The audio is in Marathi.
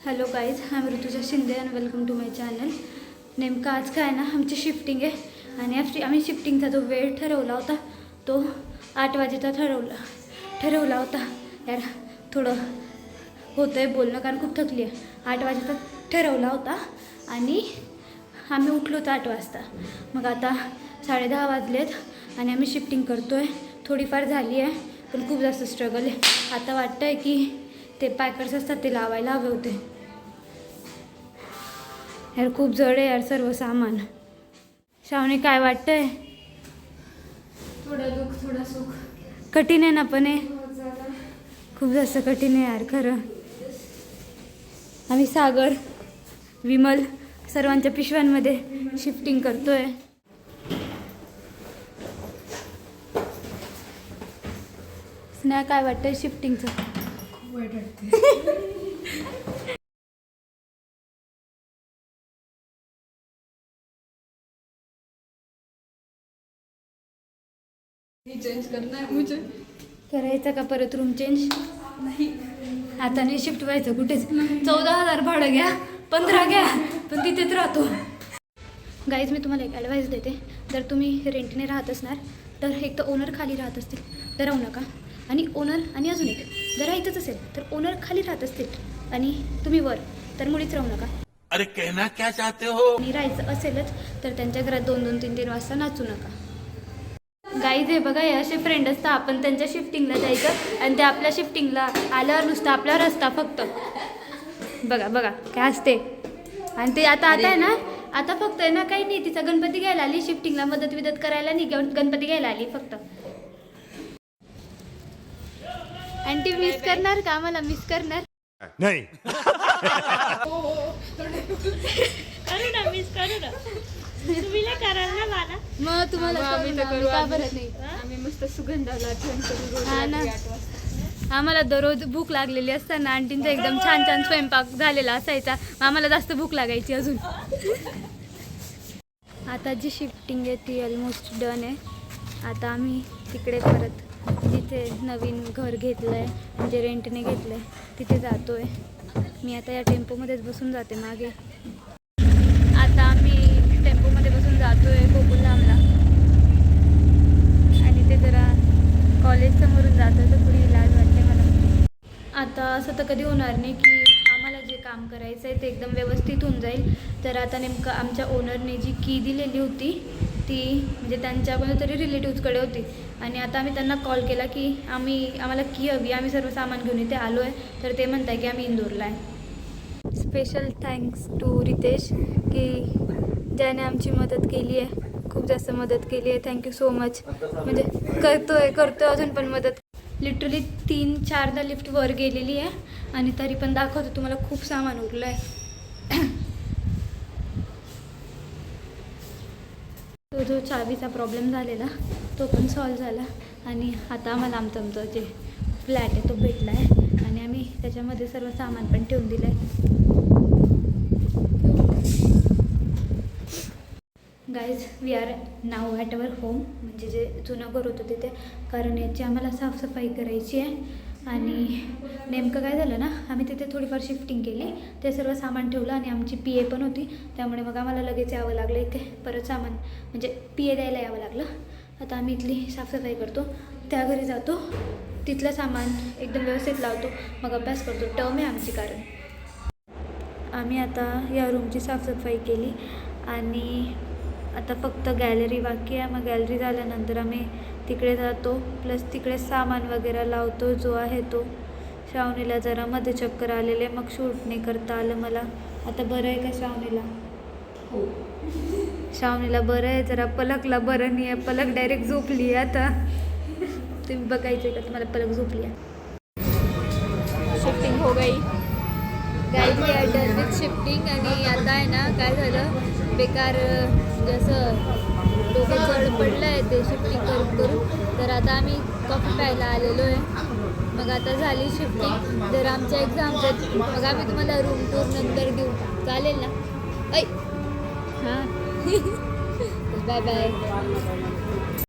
Hello guys, I am Rutuja Shinde and welcome to my channel. नेमकं आज काय ना, आमची शिफ्टिंग आहे आणि आम्ही शिफ्टिंगचा जो वेळ ठरवला होता तो 8 वाजेचा ठरवला होता. यार थोडं होतं आहे बोलणं कारण खूप थकली आहे. 8 वाजेचा ठरवला होता आणि आम्ही उठलोच 8 वाजता. मग आता 10:30 वाजलेत आणि आम्ही शिफ्टिंग करतो आहे. थोडीफार झाली आहे पण खूप जास्त स्ट्रगल आहे. आता वाटतं आहे की ते पॅकर्स असतात ते लावायला हवे होते. यार खूप जड आहे यार सर्व सामान. श्रावणी काय वाटतंय? थोडं दुःख थोडं सुख. कठीण आहे ना पण आहे, खूप जास्त कठीण आहे यार खरं. आम्ही सागर, विमल सर्वांच्या पिशव्यांमध्ये शिफ्टिंग करतोय. स्नेहा काय वाटतंय शिफ्टिंगचं? खूप वाईट वाटते. चेंज करना है मुझे. करायचं का परत रूम चेंज? नाही, आता नाही शिफ्ट व्हायचं कुठेच. 14,000 भाडं घ्या, 15 घ्या, पण तिथेच राहतो. गाईज मी तुम्हाला एक ॲडवाईस देते. जर तुम्ही रेंटने राहत असणार तर एक तर ओनर खाली राहत असतील तर राहू नका. आणि ओनर आणि अजून एक जर राहायचंच असेल तर ओनर खाली राहत असतील आणि तुम्ही वर तर मुळीच राहू नका. अरे कहना क्या चाहते हो? आणि राहायचं असेलच तर त्यांच्या घरात 2-2, 3-3 वाजता नाचू नका. गाईज हे बघा, हे असे फ्रेंड असतात. आपण त्यांच्या शिफ्टिंगला जायचं आणि ते आपल्या शिफ्टिंगला आल्यावर नुसतं आपल्यावर असतात फक्त. बघा बघा काय असते. आणि ते आता आहे ना, आता फक्त आहे ना काही नाही, तिचा गणपती घ्यायला आली शिफ्टिंगला, मदत करायला नाही, गणपती घ्यायला आली फक्त. आणि ती मिस करणार का? आम्हाला मिस करणार नहीं. करू ना, मिस करू ना. तुम्ही नाही कराल ना मला? मग तुम्हाला का बरं नाही? आम्ही मस्त सुगंधाला आठवण करू. हा ना, आम्हाला दररोज भूक लागलेली असताना आंटींचा एकदम छान छान स्वयंपाक झालेला असायचा. आम्हाला जास्त भूक लागायची अजून. आता जी शिफ्टिंग आहे ती ऑलमोस्ट डन आहे. आता आम्ही तिकडे परत जिथे नवीन घर घेतलं आहे म्हणजे रेंटने घेतलं आहे तिथे जातो आहे. मी आता या टेम्पोमध्येच बसून जाते मागे. आता आम्ही टेम्पोमध्ये बसून जातो आहे गोकुलधामला आणि ते जरा कॉलेज समोरून जातं तर थोडी लाज वाटते मला. आता असं तर कधी होणार नाही की आम्हाला जे काम करायचं आहे ते एकदम व्यवस्थित होऊन जाईल. तर आता नेमकं आमच्या ओनरने जी की दिलेली होती ती म्हणजे त्यांच्या कोणत्यातरी रिलेटिव्सकडे होती आणि आता आम्ही त्यांना कॉल केला की आम्हाला की हवी, आम्ही सर्व सामान घेऊन इथे आलो आहे. तर ते म्हणत आहे की आम्ही इंदोरला आहे. स्पेशल थँक्स टू रितेश की ज्याने आमची मदत केली आहे, खूप जास्त मदत केली आहे. Thank you so much. म्हणजे करतोय अजून पण मदत. लिटरली 3-4दा लिफ्ट वर गेलेली आहे आणि तरी पण दाखवतो तुम्हाला खूप सामान उरलं आहे. तो जो चावीचा प्रॉब्लेम झालेला तो पण सॉल्व झाला आणि आता आम्हाला आमचं जे फ्लॅट आहे तो भेटला आहे आणि आम्ही त्याच्यामध्ये सर्व सामान पण ठेवून दिलं आहे. Guys we are now at our home, म्हणजे जे जुनं घर होतं तिथे, कारण याची आम्हाला साफसफाई करायची आहे. आणि नेमकं काय झालं ना, आम्ही तिथे थोडीफार शिफ्टिंग केली, ते सर्व सामान ठेवलं आणि आमची PA पण होती त्यामुळे मग आम्हाला लगेच यावं लागलं इथे परत सामान म्हणजे PA द्यायला यावं लागलं. आता आम्ही इथली साफसफाई करतो, त्या घरी जातो, तिथलं सामान एकदम व्यवस्थित लावतो, मग अभ्यास करतो. टर्म आहे आमची. कारण आम्ही आता या रूमची साफसफाई केली आणि आता फक्त गॅलरी बाकी आहे. मग गॅलरी झाल्यानंतर आम्ही तिकडे जातो, प्लस तिकडे सामान वगैरे लावतो जो आहे तो. श्रावणीला जरा मध्ये चक्कर आलेले, मग शूट नाही करता आलं मला. आता बरं आहे का श्रावणीला? हो, श्रावणीला बरं आहे, जरा पलकला बरं नाही आहे. पलक डायरेक्ट झोपली आहे. आता तुम्ही बघायचं आहे का तुम्हाला पलक झोपली आहे? शिफ्टिंग हो गई. Guys we are done with shifting. आणि आता आहे ना काय झालं, बेकार जसं डोकं जड पडलं आहे ते शिफ्टिंग करून. तर आता आम्ही कॉफी प्यायला आलेलो आहे. मग आता झाली शिफ्टिंग. जर आमच्या एक्झाम्स आहेत मग आम्ही तुम्हाला रूम टूर नंतर देऊ, चालेल ना? हां बाय बाय.